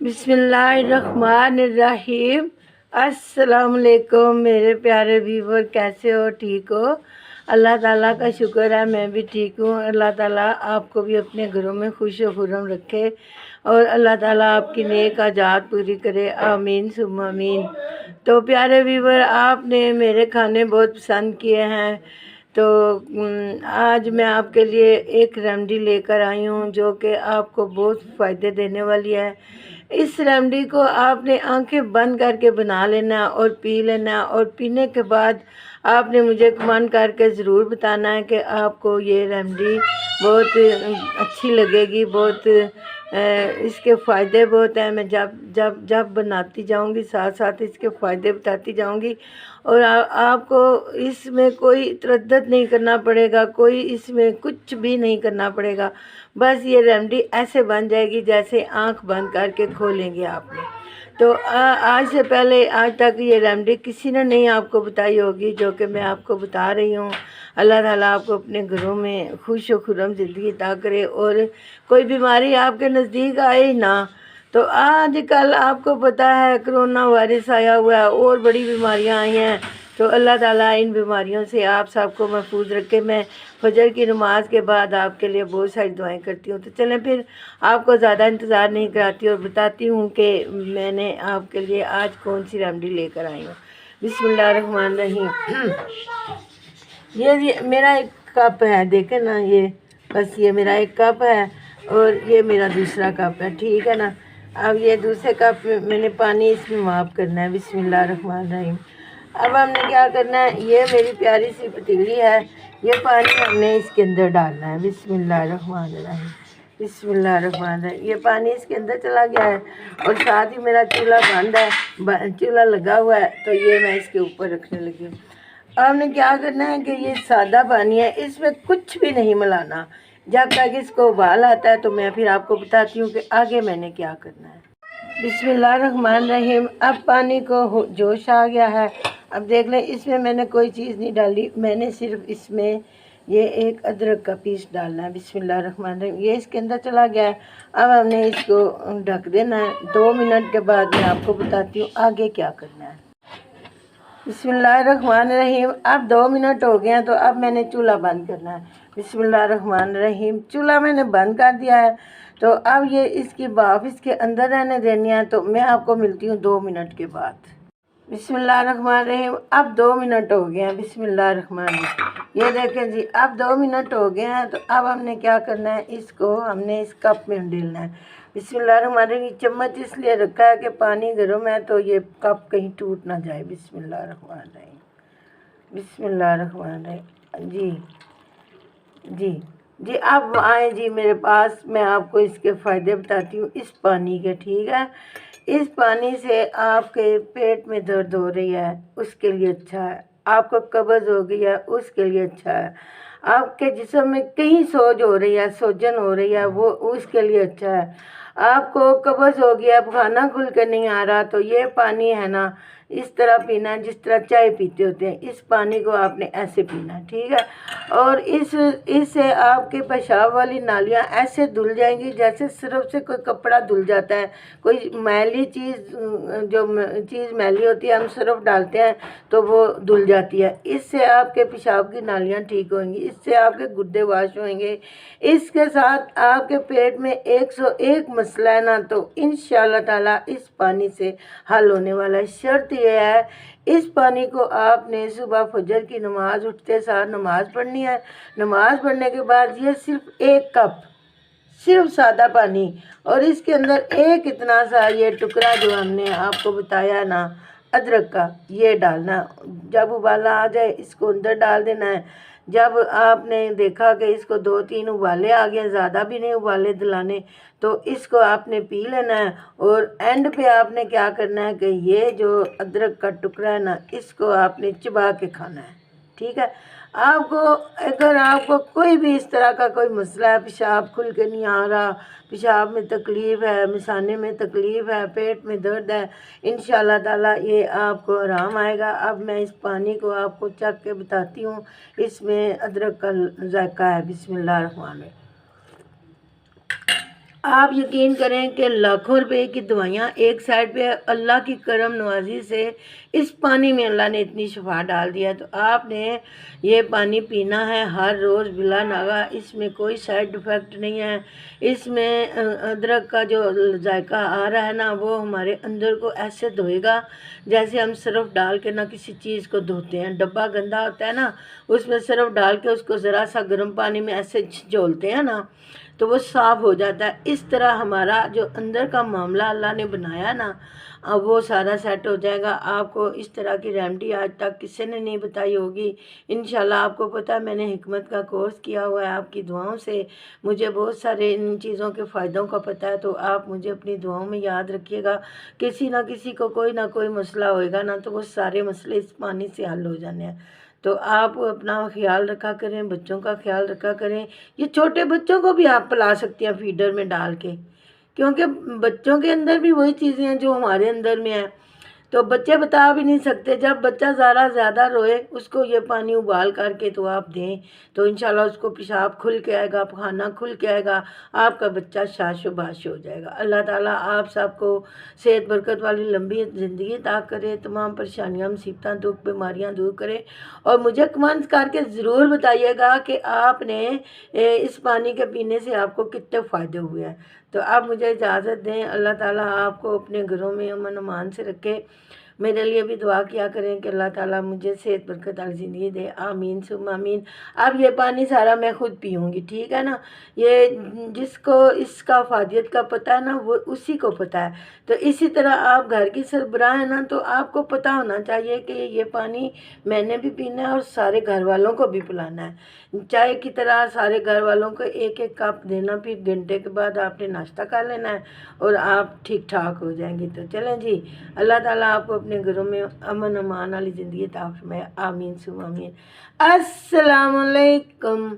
बिस्मिल्लाहिर्रहमानिर्रहीम। अस्सलाम वालेकुम मेरे प्यारे व्यूवर, कैसे हो? ठीक हो? अल्लाह ताला का शुक्र है, मैं भी ठीक हूँ। अल्लाह ताला आपको भी अपने घरों में खुश व खुर्रम रखे और अल्लाह ताला आपकी नेक हाजात पूरी करे। आमीन सुम्मा आमीन। तो प्यारे व्यूवर, आपने मेरे खाने बहुत पसंद किए हैं, तो आज मैं आपके लिए एक रेमडी लेकर आई हूँ जो कि आपको बहुत फ़ायदे देने वाली है। इस रेमडी को आपने आंखें बंद करके बना लेना है और पी लेना है, और पीने के बाद आपने मुझे कमेंट करके ज़रूर बताना है कि आपको ये रेमडी बहुत अच्छी लगेगी। बहुत इसके फ़ायदे बहुत हैं। मैं जब जब जब बनाती जाऊंगी साथ साथ इसके फ़ायदे बताती जाऊंगी, और आपको इसमें कोई तरद्दुत नहीं करना पड़ेगा, कोई इसमें कुछ भी नहीं करना पड़ेगा। बस ये रेमडी ऐसे बन जाएगी जैसे आंख बंद करके खोलेंगे आपने। तो आज से पहले आज तक ये रेमडी किसी ने नहीं आपको बताई होगी जो कि मैं आपको बता रही हूँ। अल्लाह ताला आपको अपने घरों में खुश व खुर्रम ज़िंदगी अता करे और कोई बीमारी आपके नज़दीक आए ही ना। तो आज कल आपको पता है कोरोना वायरस आया हुआ है और बड़ी बीमारियां आई हैं। तो अल्लाह ताला इन बीमारियों से आप सबको महफूज रखे। मैं फजर की नमाज के बाद आपके लिए बहुत सारी दुआएं करती हूँ। तो चलें फिर आपको ज़्यादा इंतज़ार नहीं कराती और बताती हूँ कि मैंने आपके लिए आज कौन सी रेमडी लेकर आई हूँ। बिस्मिल्लाहिर्रहमानिर्रहीम। ये मेरा एक कप है, देखें ना, ये बस ये मेरा एक कप है और ये मेरा दूसरा कप है, ठीक है ना। अब ये दूसरे कप में मैंने पानी इसमें माफ़ करना है। बिस्मिल्लाहिर्रहमानिर्रहीम। अब हमने क्या करना है, ये मेरी प्यारी सी पतीली है, ये पानी हमने इसके अंदर डालना है। बिस्मिल्लाहिर्रहमानिर्रहीम, बिस्मिल्लाहिर्रहमानिर्रहीम। ये पानी इसके अंदर चला गया है और साथ ही मेरा चूल्हा बंद है, चूल्हा लगा हुआ है, तो ये मैं इसके ऊपर रखने लगी हूँ। आपने क्या करना है कि ये सादा पानी है, इसमें कुछ भी नहीं मिलाना जब तक इसको उबाल आता है। तो मैं फिर आपको बताती हूँ कि आगे मैंने क्या करना है। बिस्मिल्लाहिर्रहमानिर्रहीम। अब पानी को जोश आ गया है। अब देख लें, इसमें मैंने कोई चीज़ नहीं डाली, मैंने सिर्फ इसमें ये एक अदरक का पीस डालना है। बिस्मिल्लाहिर्रहमानिर्रहीम। ये इसके अंदर चला गया है। अब हमने इसको ढक देना है। 2 मिनट के बाद मैं आपको बताती हूँ आगे क्या करना है। बिस्मिल्लाहिर्रहमानिर्रहीम। अब 2 मिनट हो गए हैं, तो अब मैंने चूल्हा बंद करना है। बिस्मिल्लाहिर्रहमानिर्रहीम। चूल्हा मैंने बंद कर दिया है। तो अब ये इसकी भाप इसके अंदर रहने देनी है। तो मैं आपको मिलती हूँ 2 मिनट के बाद। बिस्मिल्लाहिर्रहमानिर्रहीम। अब 2 मिनट हो गए हैं। बिस्मिल्लाहिर्रहमानिर्रहीम। ये देखें जी, अब 2 मिनट हो गए हैं। तो अब हमने क्या करना है, इसको हमने इस कप में डालना है। बिस्मिल्लाहिर्रहमानिर्रहीम। चम्मच इसलिए रखा है कि पानी गर्म है तो ये कप कहीं टूट ना जाए। बिस्मिल्लाहिर्रहमानिर्रहीम, बिस्मिल्लाहिर्रहमानिर्रहीम। जी जी जी, अब आए जी मेरे पास, मैं आपको इसके फ़ायदे बताती हूँ इस पानी के, ठीक है। इस पानी से आपके पेट में दर्द हो रही है उसके लिए अच्छा है, आपको कब्ज़ हो गई है उसके लिए अच्छा है, आपके जिस्म में कहीं सोज हो रही है, सोजन हो रही है, वो उसके लिए अच्छा है, आपको कब्ज़ हो गया, खाना खुल कर नहीं आ रहा, तो ये पानी है ना, इस तरह पीना है जिस तरह चाय पीते होते हैं। इस पानी को आपने ऐसे पीना है, ठीक है। और इससे आपके पेशाब वाली नालियाँ ऐसे धुल जाएंगी जैसे सिर्फ से कोई कपड़ा धुल जाता है। कोई मैली चीज़, जो चीज़ मैली होती है, हम सिर्फ डालते हैं तो वो धुल जाती है। इससे आपके पेशाब की नालियाँ ठीक होंगी, इससे आपके गुर्दे वाश होंगे। इसके साथ आपके पेट में 101 मसला है ना, तो इंशाअल्लाह ताला इस पानी से हल होने वाला है। शर्त यह है, इस पानी को आपने सुबह फजर की नमाज उठते साथ नमाज पढ़नी है। नमाज पढ़ने के बाद ये सिर्फ 1 कप, सिर्फ सादा पानी, और इसके अंदर एक इतना सा ये टुकड़ा जो हमने आपको बताया ना अदरक का, ये डालना। जब उबाला आ जाए इसको अंदर डाल देना है। जब आपने देखा कि इसको 2-3 उबाले आ गए, ज़्यादा भी नहीं उबाले दिलाने, तो इसको आपने पी लेना है। और एंड पे आपने क्या करना है कि ये जो अदरक का टुकड़ा है ना, इसको आपने चबा के खाना है, ठीक है। आपको अगर आपको कोई भी इस तरह का कोई मसला है, पेशाब खुल के नहीं आ रहा, पेशाब में तकलीफ़ है, मिसाने में तकलीफ़ है, पेट में दर्द है, इंशाअल्लाह ताला ये आपको आराम आएगा। अब मैं इस पानी को आपको चख के बताती हूँ, इसमें अदरक का जायका है। बिस्मिल्लाहिर्रहमानिर्रहीम। آپ یقین کریں کہ لاکھوں روپے کی دوائیاں ایک سائڈ پہ، اللہ کی کرم نوازی سے اس پانی میں اللہ نے اتنی شفا ڈال دیا، تو آپ نے یہ پانی پینا ہے ہر روز بلا ناغہ۔ اس میں کوئی سائڈ افیکٹ نہیں ہے، اس میں ادرک کا جو ذائقہ آ رہا ہے نا، وہ ہمارے اندر کو ایسے دھوئے گا جیسے ہم صرف ڈال کے نا کسی چیز کو دھوتے ہیں۔ ڈبہ گندا ہوتا ہے نا، اس میں صرف ڈال کے اس کو ذرا سا گرم پانی میں ایسے جھولتے ہیں نا تو وہ صاف ہو جاتا ہے۔ اس طرح ہمارا جو اندر کا معاملہ اللہ نے بنایا نا، اب وہ سارا سیٹ ہو جائے گا۔ آپ کو اس طرح کی ریمیڈی آج تک کسی نے نہیں بتائی ہوگی، انشاءاللہ آپ کو پتہ ہے میں نے حکمت کا کورس کیا ہوا ہے، آپ کی دعاؤں سے مجھے بہت سارے ان چیزوں کے فائدوں کا پتہ ہے، تو آپ مجھے اپنی دعاؤں میں یاد رکھیے گا۔ کسی نہ کسی کو کوئی نہ کوئی مسئلہ ہوئے گا نا، تو وہ سارے مسئلے اس پانی سے حل ہو جانے ہیں۔ تو آپ اپنا خیال رکھا کریں، بچوں کا خیال رکھا کریں۔ یہ چھوٹے بچوں کو بھی آپ پلا سکتی ہیں فیڈر میں ڈال کے، کیونکہ بچوں کے اندر بھی وہی چیزیں ہیں جو ہمارے اندر میں ہیں، تو بچے بتا بھی نہیں سکتے۔ جب بچہ زیادہ روئے، اس کو یہ پانی ابال کر کے تو آپ دیں، تو انشاءاللہ اس کو پیشاب کھل کے آئے گا، پخانہ کھل کے آئے گا، آپ کا بچہ شاش و باش ہو جائے گا۔ اللہ تعالیٰ آپ سب کو صحت برکت والی لمبی زندگی عطا کرے، تمام پریشانیاں مصیبتیں دکھ بیماریاں دور کرے، اور مجھے کمنٹ کر کے ضرور بتائیے گا کہ آپ نے اس پانی کے پینے سے آپ کو کتنے فائدے ہوئے ہیں۔ تو آپ مجھے اجازت دیں، اللہ تعالیٰ آپ کو اپنے گھروں میں امن امان سے رکھے۔ میرے لیے بھی دعا کیا کریں کہ اللہ تعالیٰ مجھے صحت برکت والی زندگی دے، آمین ثم آمین۔ اب یہ پانی سارا میں خود پیوں گی، ٹھیک ہے نا؟ یہ جس کو اس کا فائدیت کا پتہ ہے نا، وہ اسی کو پتہ ہے۔ تو اسی طرح آپ گھر کی سربراہ ہیں نا، تو آپ کو پتہ ہونا چاہیے کہ یہ پانی میں نے بھی پینا ہے اور سارے گھر والوں کو بھی پلانا ہے۔ چائے کی طرح سارے گھر والوں کو ایک ایک کپ دینا، پھر گھنٹے کے بعد آپ نے ناشتہ کر لینا ہے اور آپ ٹھیک ٹھاک ہو جائیں گے۔ تو چلیں جی، اللہ تعالیٰ آپ کو اپنے گھروں میں امن امان والی زندگی عطا فرمائے، آمین ثم آمین۔ السلام علیکم۔